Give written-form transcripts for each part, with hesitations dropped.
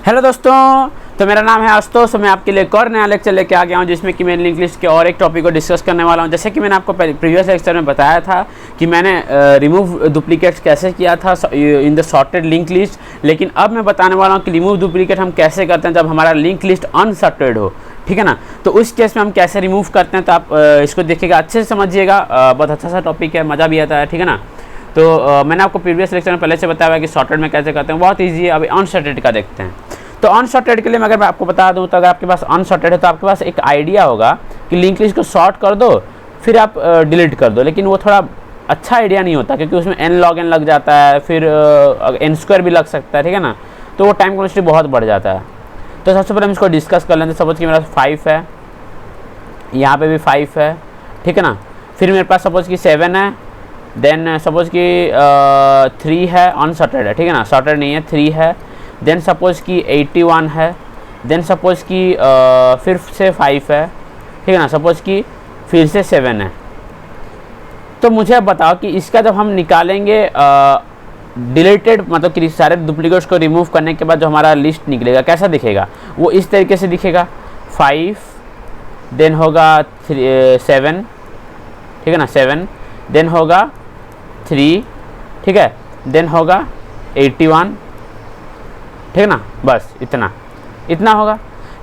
Hello दोस्तों, तो मेरा नाम है आशुतोष। मैं आपके लिए एक और नया लेक्चर लेके आ गया हूं जिसमें कि मैं लिंक लिस्ट के और एक टॉपिक को डिस्कस करने वाला हूं। जैसे कि मैंने आपको प्रीवियस लेक्चर में बताया था कि मैंने रिमूव डुप्लीकेट्स कैसे किया था in the sorted link list, लेकिन अब मैं बताने वाला हूं कि रिमूव डुप्लीकेट हम कैसे करते हैं जब हमारा लिंक लिस्ट अनसॉर्टेड हो। ठीक है ना, तो उस केस में हम कैसे रिमूव करते हैं, तो आप इसको देखिएगा, अच्छे से समझिएगा। बहुत अच्छा सा टॉपिक है, मज़ा भी आता है। ठीक है ना, तो मैंने आपको प्रीवियस लेक्चर में पहले से बताया हुआ है कि सॉर्टेड में कैसे करते हैं, बहुत ईजी है। अभी अनसॉर्टेड का देखते हैं। तो अनसॉर्टेड के लिए मैं आपको बता दूं, तो अगर आपके पास अनसॉर्टेड है तो आपके पास एक आइडिया होगा कि लिंक लिस्ट को सॉर्ट कर दो फिर आप डिलीट कर दो, लेकिन वो थोड़ा अच्छा आइडिया नहीं होता क्योंकि उसमें n log n लग जाता है, फिर n² भी लग सकता है। ठीक है ना, तो वो टाइम कॉम्प्लेक्सिटी बहुत बढ़ जाता है। तो सबसे पहले हम इसको डिस्कस कर लेते हैं। सपोज कि मेरा 5 है, यहाँ पे भी 5 है। ठीक है ना, फिर मेरे पास सपोज कि 7 है, देन सपोज कि 3 है, अनसॉर्टेड है। ठीक है ना, सॉर्टेड नहीं है, 3 है। देन सपोज कि 81 है, देन सपोज कि फिर से 5 है। ठीक है ना, सपोज कि फिर से 7 है। तो मुझे अब बताओ कि इसका जब हम निकालेंगे डिलीटेड, मतलब कि सारे डुप्लीकेट्स को रिमूव करने के बाद जो हमारा लिस्ट निकलेगा कैसा दिखेगा, वो इस तरीके से दिखेगा। 5, देन होगा 7, ठीक है ना, 7, देन होगा 3, ठीक है, देन होगा 81, ठीक है ना, बस इतना होगा।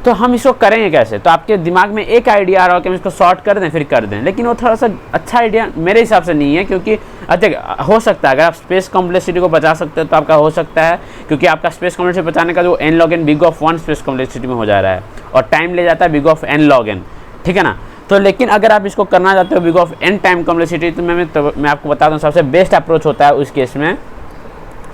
तो हम इसको करेंगे कैसे, तो आपके दिमाग में एक आइडिया आ रहा हो कि हम इसको सॉर्ट कर दें फिर कर दें, लेकिन वो थोड़ा सा अच्छा आइडिया मेरे हिसाब से नहीं है, क्योंकि अच्छा हो सकता है अगर आप स्पेस कॉम्प्लेक्सिटी को बचा सकते हो तो आपका हो सकता है, क्योंकि आपका स्पेस कॉम्प्लेक्सिटी बचाने का जो n log n big of 1 space complexity में हो जा रहा है और टाइम ले जाता है big of n log n। ठीक है ना, तो लेकिन अगर आप इसको करना चाहते हो big of n time complexity, तो मैं आपको बता दूँ सबसे बेस्ट अप्रोच होता है उस केस में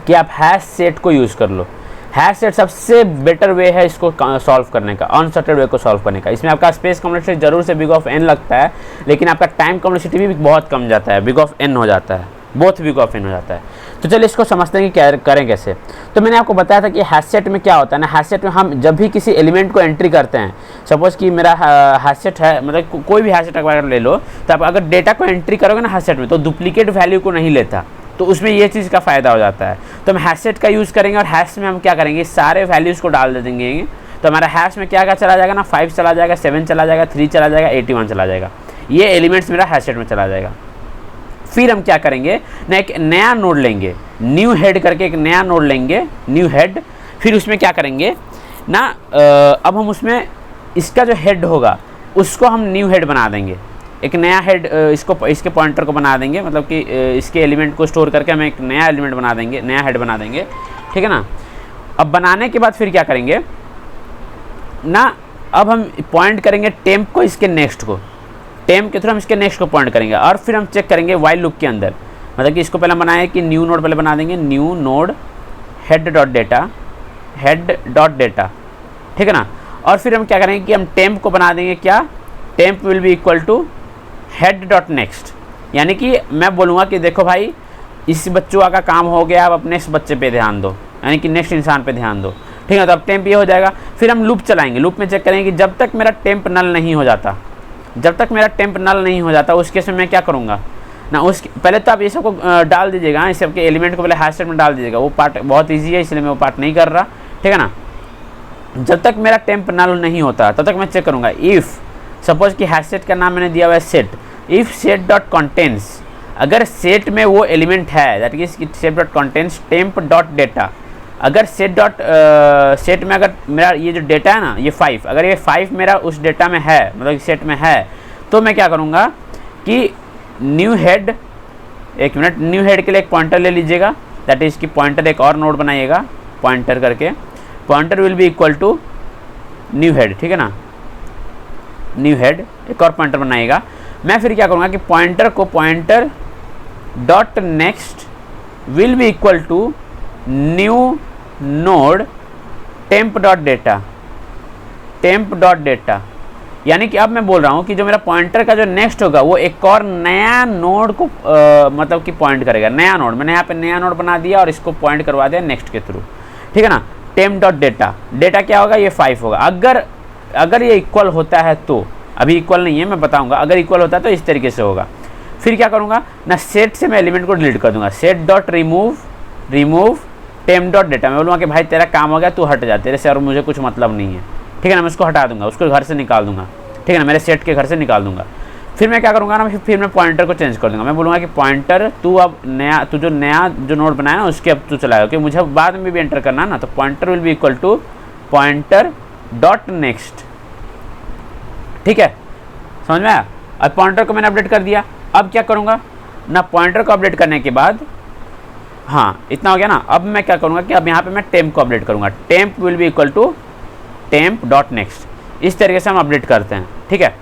कि आप हैश सेट को यूज़ कर लो। हैश सेट सबसे बेटर वे है इसको सॉल्व करने का, अनसॉर्टेड वे को सॉल्व करने का। इसमें आपका स्पेस कॉम्प्लेक्सिटी जरूर से बिग ऑफ n लगता है, लेकिन आपका टाइम कॉम्प्लेक्सिटी भी बहुत कम जाता है, बिग ऑफ n हो जाता है, बोथ बिग ऑफ n हो जाता है। तो चलिए इसको समझते हैं कि क्या करें कैसे। तो मैंने आपको बताया था कि हैश सेट में क्या होता है ना, हैश सेट में हम जब भी किसी एलिमेंट को एंट्री करते हैं, सपोज कि मेरा हैश सेट है, मतलब कोई भी हैश सेट अगर ले लो, तो आप अगर डेटा को एंट्री करोगे ना हैश सेट में, तो डुप्लीकेट वैल्यू को नहीं लेता, तो उसमें ये चीज़ का फ़ायदा हो जाता है। तो हम हैश सेट का यूज़ करेंगे और हैश में हम क्या करेंगे, सारे वैल्यूज़ को डाल दे देंगे। तो हमारा हैश में क्या क्या चला जाएगा ना, 5 चला जाएगा, 7 चला जाएगा, 3 चला जाएगा, 81 चला जाएगा। ये एलिमेंट्स मेरा हैश सेट में चला जाएगा। फिर हम क्या करेंगे ना, एक नया नोड लेंगे, न्यू हेड करके एक नया नोड लेंगे, न्यू हेड। फिर उसमें क्या करेंगे ना, अब हम उसमें इसका जो हेड होगा उसको हम न्यू हेड बना देंगे, एक नया हेड इसके पॉइंटर को बना देंगे, मतलब कि इसके एलिमेंट को स्टोर करके हम एक नया एलिमेंट बना देंगे, नया हेड बना देंगे। ठीक है ना, अब बनाने के बाद फिर क्या करेंगे ना, अब हम पॉइंट करेंगे टेम्प को, इसके नेक्स्ट को, टेम्प के थ्रू हम इसके नेक्स्ट को पॉइंट करेंगे। और फिर हम चेक करेंगे वाइल लूप के अंदर, मतलब कि इसको पहले बनाए कि न्यू नोड पहले बना देंगे, new node head dot data, head dot data. ठीक है ना, और फिर हम क्या करेंगे कि हम टेम्प को बना देंगे, क्या, temp will be equal to head dot next. यानी कि मैं बोलूँगा कि देखो भाई, इस बच्चों का काम हो गया, अब अपने नेक्स्ट बच्चे पे ध्यान दो, यानी कि नेक्स्ट इंसान पे ध्यान दो। ठीक है, तो अब टेम्प ये हो जाएगा। फिर हम लूप चलाएंगे, लूप में चेक करेंगे कि जब तक मेरा टेम्प नल नहीं हो जाता, जब तक मेरा टेम्प नल नहीं हो जाता उस केस में मैं क्या करूँगा ना, उस पहले तो आप ये सबको डाल दीजिएगा, इस सबके एलिमेंट को पहले हैश सेट में डाल दीजिएगा। वो पार्ट बहुत ईजी है, इसलिए मैं वो पार्ट नहीं कर रहा। ठीक है ना, जब तक मेरा टेम्प नल नहीं होता तब तक मैं चेक करूँगा इफ़, सपोज कि हैश सेट का नाम मैंने दिया हुआ है set, if set dot contents, अगर सेट में वो एलिमेंट है, that is set dot contents temp dot data, अगर सेट में अगर मेरा ये जो डेटा है ना, ये 5, अगर ये 5 मेरा उस डेटा में है, मतलब सेट में है, तो मैं क्या करूँगा कि न्यू हेड, एक मिनट, न्यू हेड के लिए एक पॉइंटर ले लीजिएगा, दैट इज कि पॉइंटर एक और नोड बनाइएगा, पॉइंटर करके, pointer will be equal to new head. ठीक है ना, न्यू हेड एक और पॉइंटर बनाइएगा। मैं फिर क्या करूँगा कि पॉइंटर को pointer dot next will be equal to new node temp dot data, temp dot data. यानी कि अब मैं बोल रहा हूँ कि जो मेरा पॉइंटर का जो नेक्स्ट होगा वो एक और नया नोड को मतलब कि पॉइंट करेगा, नया नोड। मैंने यहाँ पे नया नोड बना दिया और इसको पॉइंट करवा दिया नेक्स्ट के थ्रू। ठीक है ना, टेम्प डॉट डेटा, डेटा क्या होगा, ये 5 होगा। अगर ये इक्वल होता है तो, अभी इक्वल नहीं है मैं बताऊंगा, अगर इक्वल होता है तो इस तरीके से होगा। फिर क्या करूँगा ना, सेट से मैं एलिमेंट को डिलीट कर दूंगा, set dot remove temp dot data, मैं बोलूँगा कि भाई तेरा काम हो गया, तू हट जा, तेरे से और मुझे कुछ मतलब नहीं है, ठीक है ना। मैं उसको हटा दूंगा, उसको घर से निकाल दूंगा, ठीक है ना, मेरे सेट के घर से निकाल दूंगा। फिर मैं क्या करूँगा ना, फिर मैं पॉइंटर को चेंज कर दूंगा। मैं बोलूँगा कि पॉइंटर तू अब तू जो नया नोड बनाया उसके अब तू चलाएगा, क्योंकि मुझे बाद में भी एंटर करना है ना। तो pointer will be equal to pointer dot next, ठीक है, समझ में आया। अब पॉइंटर को मैंने अपडेट कर दिया। अब क्या करूँगा ना, पॉइंटर को अपडेट करने के बाद, हाँ इतना हो गया ना। अब मैं क्या करूँगा कि अब यहाँ पे मैं टेम्प को अपडेट करूँगा। Temp will be equal to temp dot next. इस तरीके से हम अपडेट करते हैं, ठीक है।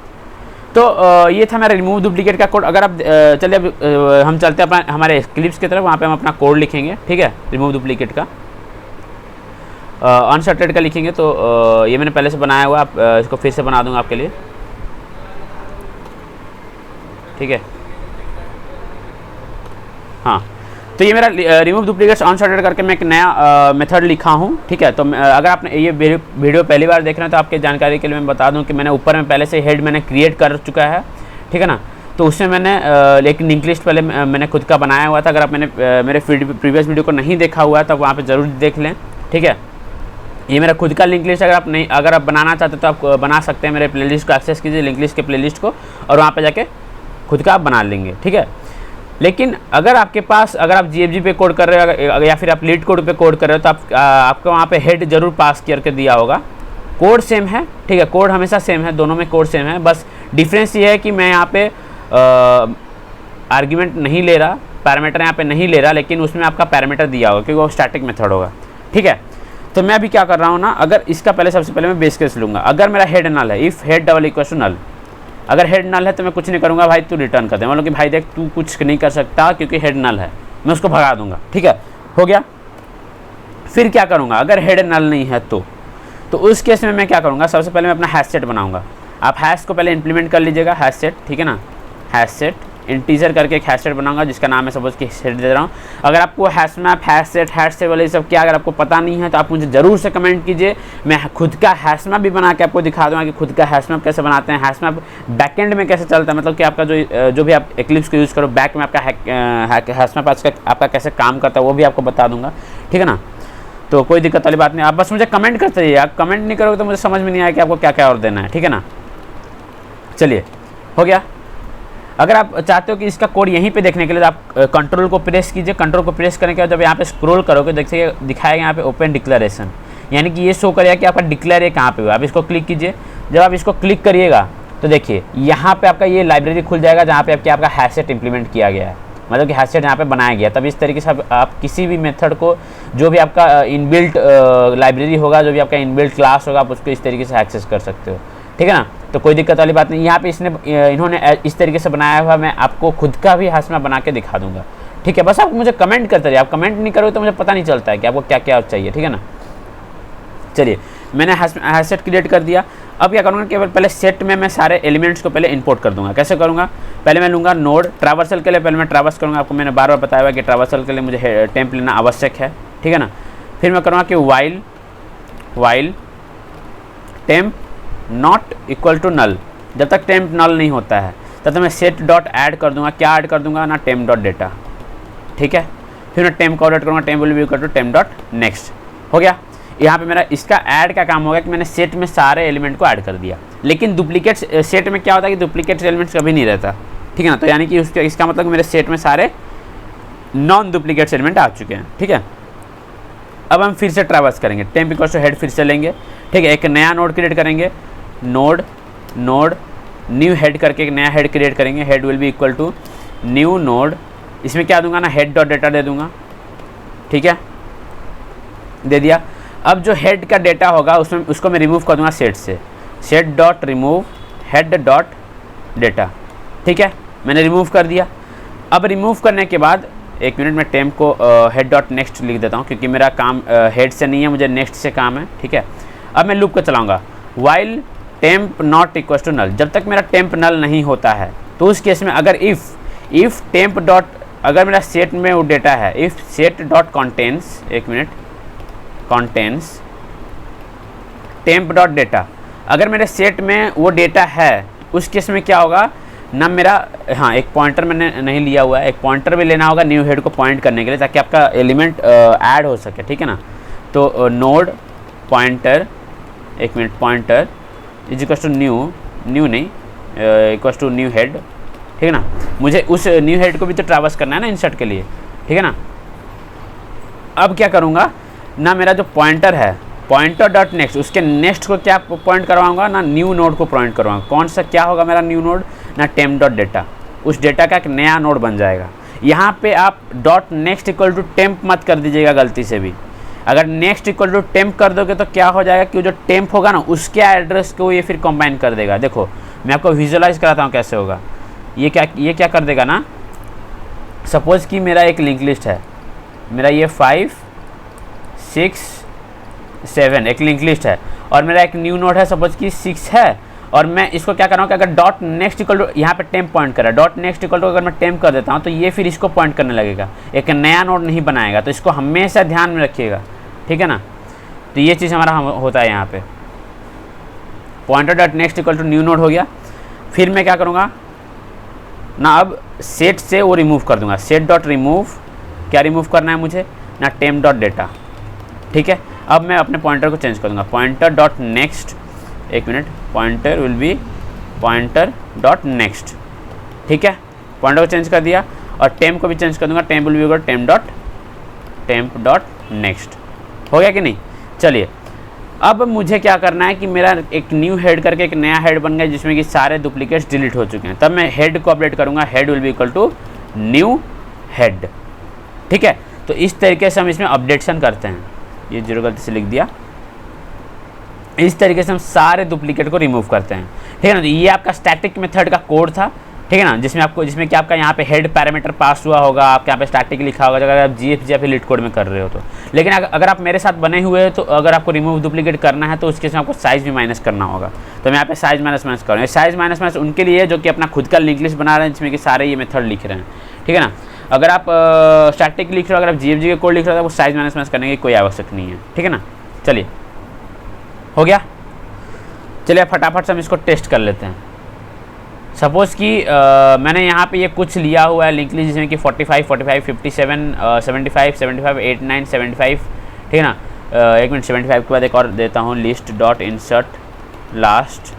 तो ये था मेरा रिमूव डुप्लीकेट का कोड। अगर आप चलिए अब हम चलते हैं अपना हमारे क्लिप्स की तरफ, वहाँ पे हम अपना कोड लिखेंगे, ठीक है, रिमूव डुप्लीकेट का अनसॉर्टेड का लिखेंगे। तो ये मैंने पहले से बनाया हुआ, आप इसको फिर से बना दूंगा आपके लिए, ठीक है। हाँ, तो ये मेरा रिमूव डुप्लीकेट्स अनसॉर्टेड करके मैं एक नया मेथड लिखा हूँ, ठीक है। तो अगर आपने ये वीडियो पहली बार देख रहे हैं तो आपके जानकारी के लिए मैं बता दूं कि मैंने ऊपर में पहले से हेड मैंने क्रिएट कर चुका है, ठीक है ना। तो उसमें मैंने एक लिंक लिस्ट पहले मैंने खुद का बनाया हुआ था। अगर आप मेरे प्रीवियस वीडियो को नहीं देखा हुआ है तो वहाँ पर ज़रूर देख लें, ठीक है। ये मेरा खुद का लिंक लिस्ट, अगर आप बनाना चाहते तो आप बना सकते हैं। मेरे प्लेलिस्ट को एक्सेस कीजिए, लिंक लिस्ट के प्लेलिस्ट को, और वहाँ पे जाके खुद का आप बना लेंगे, ठीक है। लेकिन अगर आपके पास, अगर आप GFG पे कोड कर रहे हो या फिर आप लीड कोड पे कोड कर रहे हो तो आपको वहाँ पे हेड जरूर पास करके दिया होगा। कोड सेम है, ठीक है, कोड हमेशा सेम है, दोनों में कोड सेम है। बस डिफरेंस ये है कि मैं यहाँ पे आर्ग्यूमेंट नहीं ले रहा, पैरामीटर यहाँ पे नहीं ले रहा, लेकिन उसमें आपका पैरामीटर दिया होगा क्योंकि वो स्टैटिक मेथड होगा, ठीक है। तो मैं अभी क्या कर रहा हूँ ना, अगर इसका सबसे पहले मैं बेस केस लूँगा। अगर मेरा हेड नल है, if head double equal to null, अगर हेड नल है तो मैं कुछ नहीं करूँगा भाई, तू रिटर्न कर दे। मतलब कि भाई देख तू कुछ नहीं कर सकता क्योंकि हेड नल है, मैं उसको भगा दूंगा, ठीक है, हो गया। फिर क्या करूँगा, अगर हेड नल नहीं है तो उस केस में मैं क्या करूँगा, सबसे पहले मैं अपना हैश सेट बनाऊँगा। आप हैश को पहले इंप्लीमेंट कर लीजिएगा, हैश सेट, ठीक है ना। हैश सेट इंटीजर करके एक हैश सेट बनाऊंगा जिसका नाम है सपोज कि सेट दे रहा हूँ। अगर आपको हैश मैप, हैश सेट वाले सब क्या अगर आपको पता नहीं है तो आप मुझे ज़रूर से कमेंट कीजिए। मैं खुद का हैश मैप भी बना के आपको दिखा दूँगा कि खुद का हैश मैप कैसे बनाते हैं, हैश मैप बैकएंड में कैसे चलता है, मतलब कि आपका जो भी आप एक्लिप्स को यूज़ करो बैक में आपका हैश मैप आपका कैसे काम करता है वो भी आपको बता दूँगा, ठीक है ना। तो कोई दिक्कत वाली बात नहीं, आप बस मुझे कमेंट करते रहिए। आप कमेंट नहीं करोगे तो मुझे समझ में नहीं आया कि आपको क्या क्या और देना है, ठीक है ना। चलिए, हो गया। अगर आप चाहते हो कि इसका कोड यहीं पे देखने के लिए तो आप कंट्रोल को प्रेस कीजिए। कंट्रोल को प्रेस करने के बाद जब यहाँ पे स्क्रॉल करोगे देखिए दिखाएगा यहाँ पे ओपन डिक्लेरेशन, यानी कि ये शो करेगा कि आपका डिक्लेयर कहाँ पे हुआ। आप इसको क्लिक कीजिए। जब आप इसको क्लिक करिएगा तो देखिए यहाँ पे आपका ये लाइब्रेरी खुल जाएगा जहाँ पे आपका हैशसेट इंप्लीमेंट किया गया है, मतलब कि हैशसेट यहाँ पे बनाया गया। तब इस तरीके से आप किसी भी मेथड को, जो भी आपका इनबिल्ट लाइब्रेरी होगा, जो भी आपका इनबिल्ट क्लास होगा, आप उसको इस तरीके से एक्सेस कर सकते हो, ठीक है ना। तो कोई दिक्कत वाली बात नहीं। यहाँ पे इन्होंने इस तरीके से बनाया हुआ, मैं आपको खुद का भी हैश मैप बना के दिखा दूंगा, ठीक है। बस आप मुझे कमेंट करते रहिए। आप कमेंट नहीं करोगे तो मुझे पता नहीं चलता है कि आपको क्या क्या चाहिए, ठीक है ना। चलिए, मैंने हैश सेट क्रिएट कर दिया। अब क्या करूँगा, केवल पहले सेट में मैं सारे एलिमेंट्स को पहले इंपोर्ट कर दूंगा। कैसे करूँगा, पहले मैं लूँगा नोड ट्रैवर्सल के लिए, पहले मैं ट्रैवर्स करूँगा। आपको मैंने बार बार बताया हुआ कि ट्रैवर्सल के लिए मुझे टेम्प लेना आवश्यक है, ठीक है ना। फिर मैं करूँगा कि while temp not equal to null. जब तक टेम्प नल नहीं होता है तब तक मैं सेट डॉट ऐड कर दूंगा। क्या ऐड कर दूंगा ना, टेम्प डॉट डेटा, ठीक है। फिर मैं टेम्प को अपडेट करूँगा, temp will be equal to temp dot next, हो गया। यहाँ पे मेरा इसका ऐड का काम होगा कि मैंने सेट में सारे एलिमेंट को ऐड कर दिया। लेकिन डुप्लीकेट सेट में क्या होता है कि डुप्लीकेट एलिमेंट्स कभी नहीं रहता, ठीक है ना। तो यानी कि इसका मतलब मेरे सेट में सारे नॉन डुप्लीकेट एलिमेंट आ चुके हैं, ठीक है। अब हम फिर से ट्रैवर्स करेंगे, टेम्प इक्वल टू हेड फिर से लेंगे, ठीक है। एक नया नोड क्रिएट करेंगे, नोड न्यू हेड करके एक नया हेड क्रिएट करेंगे। Head will be equal to new node. इसमें क्या दूंगा ना, हेड डॉट डेटा दे दूंगा, ठीक है, दे दिया। अब जो हेड का डेटा होगा उसको मैं रिमूव कर दूंगा सेट से। Set dot remove head dot data, ठीक है, मैंने रिमूव कर दिया। अब रिमूव करने के बाद एक मिनट में टेम्प को हेड डॉट नेक्स्ट लिख देता हूँ क्योंकि मेरा काम हेड से नहीं है, मुझे नेक्स्ट से काम है, ठीक है। अब मैं लूप को चलाऊँगा, while temp not equal to null. जब तक मेरा टेम्प नल नहीं होता है तो उस केस में अगर इफ़ टेम्प डॉट, अगर मेरा सेट में वो डेटा है, इफ़ सेट डॉट कॉन्टेंस, एक minute, contains temp dot data, अगर मेरे सेट में वो डेटा है उस केस में क्या होगा, ना मेरा, हाँ एक पॉइंटर मैंने नहीं लिया हुआ है, एक पॉइंटर भी लेना होगा न्यू हेड को पॉइंट करने के लिए ताकि आपका एलिमेंट ऐड हो सके, ठीक है ना। तो नोड पॉइंटर, एक minute, pointer is equal to new नहीं, इक्वल टू न्यू हेड, ठीक है ना। मुझे उस न्यू हेड को भी तो ट्रैवर्स करना है ना इंसर्ट के लिए, ठीक है ना। अब क्या करूँगा ना, मेरा जो पॉइंटर है पॉइंटर डॉट नेक्स्ट, उसके नेक्स्ट को क्या पॉइंट करवाऊंगा ना, न्यू नोड को पॉइंट करवाऊंगा। कौन सा क्या होगा मेरा न्यू नोड ना, टेम्प डॉट डेटा, उस डेटा का एक नया नोड बन जाएगा। यहाँ पे आप dot next equal to temp मत कर दीजिएगा गलती से भी। अगर नेक्स्ट इक्वल टू टेम्प कर दोगे तो क्या हो जाएगा कि जो टेम्प होगा ना उसके एड्रेस को ये फिर कंबाइन कर देगा। देखो मैं आपको विजुअलाइज कराता हूँ कैसे होगा। ये क्या कर देगा ना, सपोज़ कि मेरा एक लिंक लिस्ट है, मेरा ये 5 6 7 एक लिंक लिस्ट है और मेरा एक न्यू नोड है सपोज कि 6 है, और मैं इसको क्या कर रहा हूँ कि अगर डॉट नेक्स्ट इक्वल टू, यहाँ पे टेम्प पॉइंट कर रहा है, डॉट नेक्स्ट इक्वल टू अगर मैं टेम्प कर देता हूँ तो ये फिर इसको पॉइंट करने लगेगा, एक नया नोड नहीं बनाएगा। तो इसको हमेशा ध्यान में रखिएगा, ठीक है ना। तो ये चीज़ हमारा होता है यहाँ पे, pointer dot next equal to new node हो गया। फिर मैं क्या करूँगा ना, अब सेट से वो रिमूव कर दूंगा, सेट डॉट रिमूव, क्या रिमूव करना है मुझे ना, टेम्प डॉट डेटा, ठीक है। अब मैं अपने पॉइंटर को चेंज कर दूंगा, पॉइंटर डॉट नेक्स्ट, एक minute, pointer will B pointer dot next, ठीक है। पॉइंटर को चेंज कर दिया और टेम्प को भी चेंज कर दूंगा, temp will B temp dot next, हो गया कि नहीं। चलिए अब मुझे क्या करना है कि मेरा एक न्यू हेड करके एक नया हेड बन गया जिसमें कि सारे डुप्लीकेट्स डिलीट हो चुके हैं। तब मैं हेड को अपडेट करूंगा, head will be equal to new head, ठीक है। तो इस तरीके से हम इसमें अपडेशन करते हैं। ये जीरो गलती से लिख दिया। इस तरीके से हम सारे डुप्लीकेट को रिमूव करते हैं, ठीक है ना। तो ये आपका स्टैटिक मेथड का कोड था, ठीक है ना, जिसमें कि आपका यहाँ पे हेड पैरामीटर पास हुआ होगा, आपके यहाँ पे स्टैटिक लिखा होगा अगर आप GFG या फिर लीड कोड में कर रहे हो तो। लेकिन अगर आप मेरे साथ बने हुए हो तो अगर आपको रिमूव डुप्लीकेट करना है तो उसके साथ आपको साइज़ भी माइनस करना होगा। तो मैं यहाँ पे साइज़ माइनस कर रहा हूँ। साइज़ माइनस उनके लिए जो कि अपना खुद का लिंक लिस्ट बना रहे हैं जिसमें कि सारे ये मेथड लिख रहे हैं, ठीक है ना। अगर आप स्टैटिक लिख रहे हो, अगर आप GFG के कोड लिख रहे हो तो वो साइज़ माइनस करने की कोई आवश्यकता नहीं है, ठीक है ना। चलिए हो गया। चलिए फटाफट से हम इसको टेस्ट कर लेते हैं। सपोज़ कि मैंने यहाँ पे ये कुछ लिया हुआ है लिंक लिस्ट जिसमें कि 45 45 57 75 75 89 75, ठीक है ना। एक मिनट, 75 के बाद एक और देता हूँ, लिस्ट डॉट इंसर्ट लास्ट,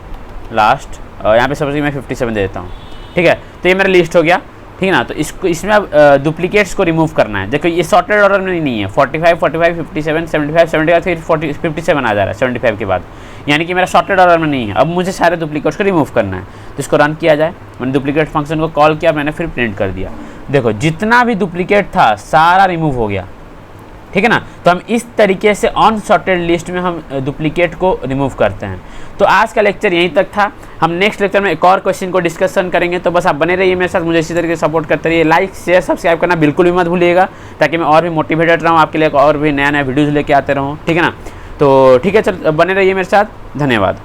यहाँ पे सपोज़ कि मैं 57 दे देता हूँ, ठीक है। तो ये मेरा लिस्ट हो गया, ठीक है ना। तो इसमें अब डुप्लीकेट्स को रिमूव करना है। देखो ये सॉर्टेड ऑर्डर में नहीं है, 45 45 57 75 75 फिर 57 आ जा रहा है 75 के बाद, यानी कि मेरा सॉर्टेड ऑर्डर में नहीं है। अब मुझे सारे डुप्लीकेट्स को रिमूव करना है, तो इसको रन किया जाए। मैंने डुप्लीकेट फंक्शन को कॉल किया, मैंने फिर प्रिंट कर दिया। देखो जितना भी डुप्लीकेट था सारा रिमूव हो गया, ठीक है ना। तो हम इस तरीके से अनसॉर्टेड लिस्ट में हम डुप्लीकेट को रिमूव करते हैं। तो आज का लेक्चर यहीं तक था। हम नेक्स्ट लेक्चर में एक और क्वेश्चन को डिस्कशन करेंगे। तो बस आप बने रहिए मेरे साथ, मुझे इसी तरीके से सपोर्ट करते रहिए। लाइक शेयर सब्सक्राइब करना बिल्कुल भी मत भूलिएगा ताकि मैं और भी मोटिवेटेड रहूँ, आपके लिए और भी नया वीडियोज़ लेके आते रहूँ, ठीक है ना। तो ठीक है, चल बने रहिए मेरे साथ। धन्यवाद।